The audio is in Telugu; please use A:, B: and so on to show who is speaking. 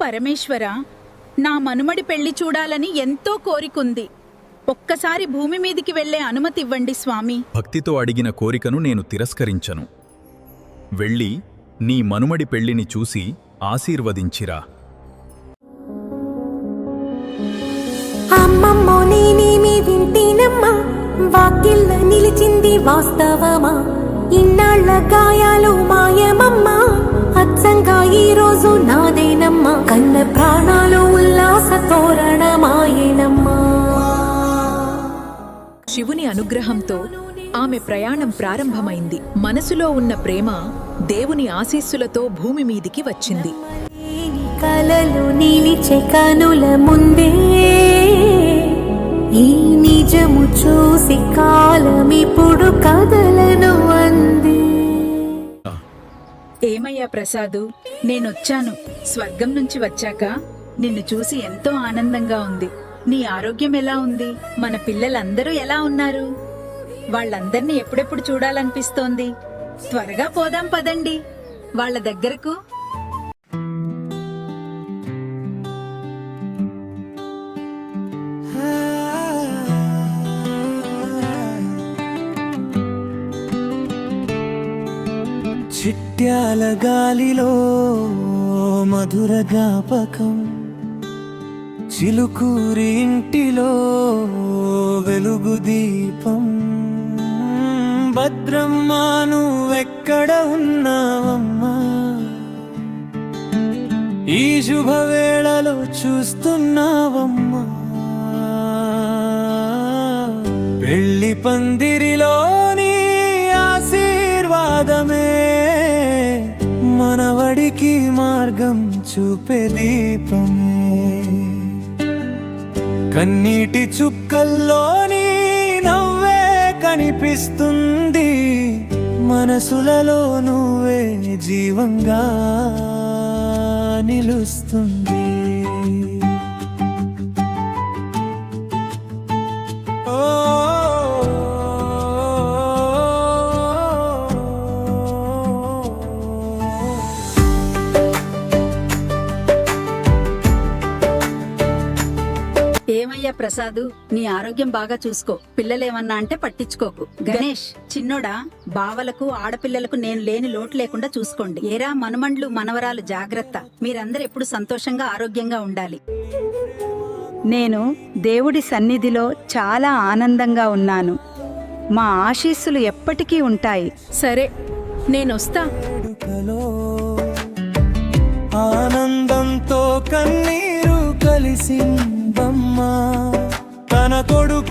A: పరమేశ్వర, నా మనుమడి పెళ్లి చూడాలని ఎంతో కోరికుంది. ఒక్కసారి భూమి మీదికి వెళ్లే అనుమతి ఇవ్వండి స్వామి.
B: భక్తితో అడిగిన కోరికను నేను తిరస్కరించను. వెళ్ళి నీ మనుమడి పెళ్లిని చూసి ఆశీర్వదించిరా.
C: అమ్మమ్మో నేనేమి వింటేనమ్మా, వాకిళ్ళ నిలిచింది వాస్తవమా? ఇన్నాళ్ల గాయాలు మాయమమ్మా, అచ్చంగా ఈ రోజు నాదేనమ్మా. కన్న ప్రాణాలు ఉల్లాస తోరణమాయేనమ్మా.
D: శివుని అనుగ్రహంతో ఆమె ప్రయాణం ప్రారంభమైంది. మనసులో ఉన్న ప్రేమ దేవుని ఆశీస్సులతో భూమి మీదికి వచ్చింది.
C: కలలు నిలిచే కనుల ముందే ఈ నిజము చూసి కాలమిప్పుడు కదలను అంది.
A: ఏమయ్యా ప్రసాదు, నేనొచ్చాను. స్వర్గం నుంచి వచ్చాక నిన్ను చూసి ఎంతో ఆనందంగా ఉంది. నీ ఆరోగ్యం ఎలా ఉంది? మన పిల్లలందరూ ఎలా ఉన్నారు? వాళ్ళందర్నీ ఎప్పుడెప్పుడు చూడాలనిపిస్తోంది. త్వరగా పోదాం పదండి వాళ్ళ దగ్గరకు.
E: చిట్యాల గాలిలో మధుర జ్ఞాపకం, చిలుకూరి ఇంటిలో వెలుగు దీపం. భద్రమ్మా నువ్వెక్కడ ఉన్నావమ్మా? ఈ శుభవేళలో చూస్తున్నావమ్మా. పెళ్లి పందిరిలోని ఆశీర్వాదమే మనవడికి మార్గం చూపే దీపమే. కన్నీటి చుక్కల్లోని నవ్వే కనిపిస్తుంది, మనసులలో నువ్వే జీవంగా నిలుస్తుంది.
A: ఏమయ్యా ప్రసాదు, నీ ఆరోగ్యం బాగా చూసుకో. పిల్లలేమన్నా అంటే పట్టించుకోకు. గణేష్ చిన్నోడా, బావలకు ఆడపిల్లలకు నేను లేని లోటు లేకుండా చూసుకోండి. ఏరా మనుమండ్లు మనవరాలు జాగ్రత్త. మీరందరూ ఎప్పుడు సంతోషంగా ఆరోగ్యంగా ఉండాలి.
F: నేను దేవుడి సన్నిధిలో చాలా ఆనందంగా ఉన్నాను. మా ఆశీస్సులు ఎప్పటికీ ఉంటాయి.
D: సరే, నేనొస్తా.
E: ఆనందంతో కన్నీరు కలిసిందమ్మా, తన కొడుకు